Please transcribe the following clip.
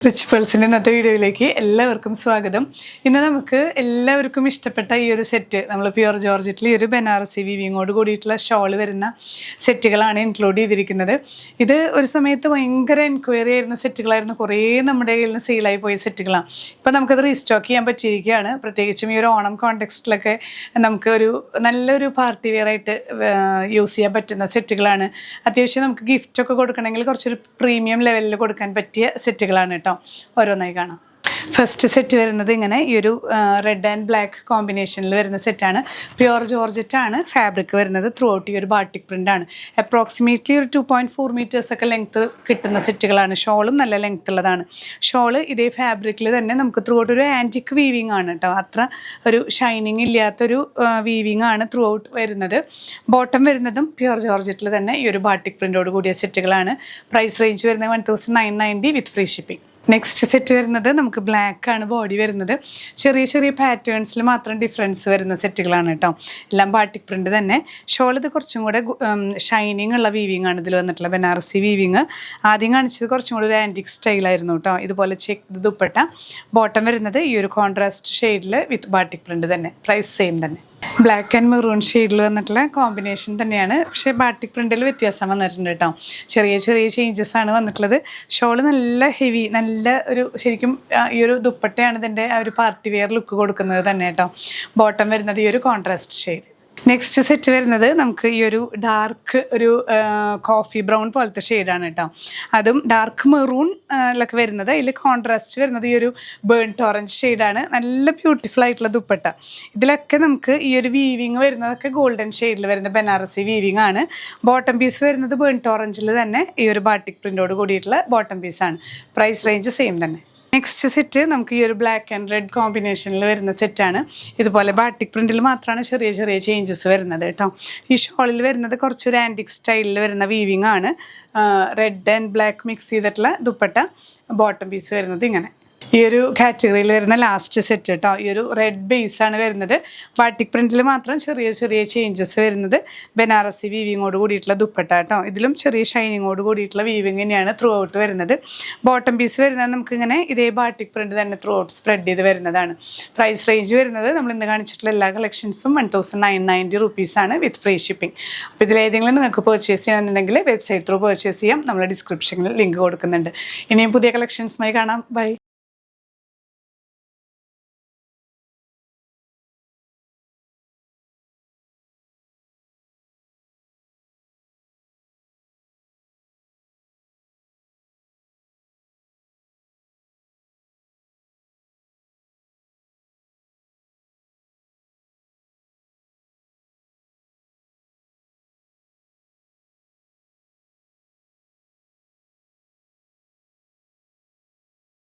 Rich പേൾസിൻ്റെ ഇന്നത്തെ വീഡിയോയിലേക്ക് എല്ലാവർക്കും സ്വാഗതം. ഇന്ന് നമുക്ക് എല്ലാവർക്കും ഇഷ്ടപ്പെട്ട ഈ ഒരു സെറ്റ്, നമ്മൾ പ്യുർ ജോർജറ്റിൽ ഈ ഒരു ബനാറസി വീവിങ്ങോട് കൂടിയിട്ടുള്ള ഷോൾ വരുന്ന സെറ്റുകളാണ് ഇൻക്ലൂഡ് ചെയ്തിരിക്കുന്നത്. ഇത് ഒരു സമയത്ത് ഭയങ്കര എൻക്വയറി ആയിരുന്ന സെറ്റുകളായിരുന്നു, കുറേ നമ്മുടെ കയ്യിൽ നിന്ന് സെയിലായി പോയ സെറ്റുകളാണ്. ഇപ്പോൾ നമുക്കത് റീസ്റ്റോക്ക് ചെയ്യാൻ പറ്റിയിരിക്കുകയാണ്. പ്രത്യേകിച്ചും ഈ ഒരു ഓണം കോണ്ടെക്സ്റ്റിലൊക്കെ നമുക്ക് ഒരു നല്ലൊരു പാർട്ടി വെയർ ആയിട്ട് യൂസ് ചെയ്യാൻ പറ്റുന്ന സെറ്റുകളാണ്. അത്യാവശ്യം നമുക്ക് ഗിഫ്റ്റൊക്കെ കൊടുക്കണമെങ്കിൽ കുറച്ചൊരു പ്രീമിയം ലെവലിൽ കൊടുക്കാൻ പറ്റിയ സെറ്റുകളാണ് കേട്ടോ. ഓരോന്നായി കാണാം. ഫസ്റ്റ് സെറ്റ് വരുന്നത് ഇങ്ങനെ ഈ ഒരു റെഡ് ആൻഡ് ബ്ലാക്ക് കോമ്പിനേഷനിൽ വരുന്ന സെറ്റാണ്. പ്യുർ ജോർജറ്റാണ് ഫാബ്രിക് വരുന്നത്. ത്രൂ ഔട്ട് ഈ ഒരു ബാട്ടിക് പ്രിൻ്റാണ്. അപ്രോക്സിമേറ്റ്ലി ഒരു 2.4 മീറ്റേഴ്സൊക്കെ ലെങ്ത്ത് കിട്ടുന്ന സെറ്റുകളാണ്. ഷോളും നല്ല ലെങ്ത്ത് ഉള്ളതാണ്. ഷോള് ഇതേ ഫാബ്രിക്കിൽ തന്നെ നമുക്ക് ത്രൂ ഔട്ട് ഒരു ആൻറ്റിക് വീവിങ് ആണ് കേട്ടോ. അത്ര ഒരു ഷൈനിങ് ഇല്ലാത്തൊരു വീവിങ് ആണ് ത്രൂ ഔട്ട് വരുന്നത്. ബോട്ടം വരുന്നതും പ്യുർ ജോർജറ്റിൽ തന്നെ ഈ ഒരു ബാട്ടിക് പ്രിൻ്റോട് കൂടിയ സെറ്റുകളാണ്. പ്രൈസ് റേഞ്ച് വരുന്നത് 1990 വിത്ത് ഫ്രീ ഷിപ്പിംഗ്. നെക്സ്റ്റ് സെറ്റ് വരുന്നത് നമുക്ക് ബ്ലാക്ക് ആണ് ബോഡി വരുന്നത്. ചെറിയ ചെറിയ പാറ്റേൺസിൽ മാത്രം ഡിഫറൻസ് വരുന്ന സെറ്റുകളാണ് കേട്ടോ. എല്ലാം ബാട്ടിക് പ്രിൻ്റ് തന്നെ. ഷോൾ ഇത് കുറച്ചും കൂടെ ഷൈനിങ് ഉള്ള വീവിങ് ആണ് ഇതിൽ വന്നിട്ടുള്ള ബനാറസി വീവിങ്. ആദ്യം കാണിച്ചത് കുറച്ചും കൂടി ഒരു ആൻറ്റിക് സ്റ്റൈലായിരുന്നു കേട്ടോ. ഇതുപോലെ ചെക്ക് ദുപ്പട്ട. ബോട്ടം വരുന്നത് ഈ ഒരു കോൺട്രാസ്റ്റ് ഷെയ്ഡിൽ വിത്ത് ബാട്ടിക് പ്രിൻ്റ് തന്നെ. പ്രൈസ് സെയിം തന്നെ. ബ്ലാക്ക് ആൻഡ് മെറൂൺ ഷെയ്ഡിൽ വന്നിട്ടുള്ള കോമ്പിനേഷൻ തന്നെയാണ്. പക്ഷേ ബാട്ടിക് പ്രിൻ്റിൽ വ്യത്യാസം വന്നിട്ടുണ്ട് കേട്ടോ. ചെറിയ ചെറിയ ചേഞ്ചസ് ആണ് വന്നിട്ടുള്ളത്. ഷോള് നല്ല ഹെവി, നല്ല ഒരു ശരിക്കും ഈ ഒരു ദുപ്പട്ടയാണ് ഇതിൻ്റെ ആ ഒരു പാർട്ടി വെയർ ലുക്ക് കൊടുക്കുന്നത് തന്നെ കേട്ടോ. ബോട്ടം വരുന്നത് ഈ ഒരു കോൺട്രാസ്റ്റ് ഷെയ്ഡ്. നെക്സ്റ്റ് സെറ്റ് വരുന്നത് നമുക്ക് ഈ ഒരു ഡാർക്ക് ഒരു കോഫി ബ്രൗൺ പോലത്തെ ഷെയ്ഡാണ് കേട്ടോ. അതും ഡാർക്ക് മെറൂൺ ലൊക്കെ വരുന്നത്. അതിൽ കോൺട്രാസ്റ്റ് വരുന്നത് ഈ ഒരു ബേൺട്ട് ഓറഞ്ച് ഷെയ്ഡാണ്. നല്ല ബ്യൂട്ടിഫുൾ ആയിട്ടുള്ള ദുപ്പട്ട. ഇതിലൊക്കെ നമുക്ക് ഈ ഒരു വീവിങ് വരുന്നതൊക്കെ ഗോൾഡൻ ഷെയ്ഡിൽ വരുന്ന ബനാറസി വീവിങ് ആണ്. ബോട്ടം പീസ് വരുന്നത് ബേൺട്ട് ഓറഞ്ചിൽ തന്നെ ഈ ഒരു ബാട്ടിക് പ്രിൻ്റോട് കൂടിയിട്ടുള്ള ബോട്ടം പീസാണ്. പ്രൈസ് റേഞ്ച് സെയിം തന്നെ. നെക്സ്റ്റ് സെറ്റ് നമുക്ക് ഈ ഒരു ബ്ലാക്ക് ആൻഡ് റെഡ് കോമ്പിനേഷനിൽ വരുന്ന സെറ്റാണ്. ഇതുപോലെ ബാട്ടിക് പ്രിൻറ്റിൽ മാത്രമാണ് ചെറിയ ചെറിയ ചേഞ്ചസ് വരുന്നത് കേട്ടോ. ഈ ഷോളിൽ വരുന്നത് കുറച്ചൊരു ആൻറ്റിക് സ്റ്റൈലിൽ വരുന്ന വീവിങ് ആണ്. റെഡ് ആൻഡ് ബ്ലാക്ക് മിക്സ് ചെയ്തിട്ടുള്ള ദുപ്പട്ട. ബോട്ടം പീസ് വരുന്നത് ഇങ്ങനെ. ഈ ഒരു കാറ്റഗറിയിൽ വരുന്ന ലാസ്റ്റ് സെറ്റ് കേട്ടോ. ഈ ഒരു റെഡ് ബേസാണ് വരുന്നത്. ബാട്ടിക് പ്രിൻറ്റിൽ മാത്രം ചെറിയ ചെറിയ ചേഞ്ചസ് വരുന്നത്. ബനാറസി വീവിങ്ങോട് കൂടിയിട്ടുള്ള ദുപ്പട്ട കേട്ടോ. ഇതിലും ചെറിയ ഷൈനിങ്ങോട് കൂടിയിട്ടുള്ള വീവിങ് തന്നെയാണ് ത്രൂ ഔട്ട് വരുന്നത്. ബോട്ടം പീസ് വരുന്നത് നമുക്കിങ്ങനെ ഇതേ ബാട്ടിക് പ്രിൻറ്റ് തന്നെ ത്രൂ ഔട്ട് സ്പ്രെഡ് ചെയ്ത് വരുന്നതാണ്. പ്രൈസ് റേഞ്ച് വരുന്നത് നമ്മൾ ഇന്ന് കാണിച്ചിട്ടുള്ള എല്ലാ കളക്ഷൻസും 1990 റുപ്പീസാണ് വിത്ത് ഫ്രീ ഷിപ്പിംഗ്. അപ്പോൾ ഇതിലേതെങ്കിലും നിങ്ങൾക്ക് പർച്ചേസ് ചെയ്യണമെന്നുണ്ടെങ്കിൽ വെബ്സൈറ്റ് ത്രൂ പർച്ചേസ് ചെയ്യാം. നമ്മൾ ഡിസ്ക്രിപ്ഷനിൽ ലിങ്ക് കൊടുക്കുന്നുണ്ട്. ഇനിയും പുതിയ കളക്ഷൻസുമായി കാണാം. ബൈ.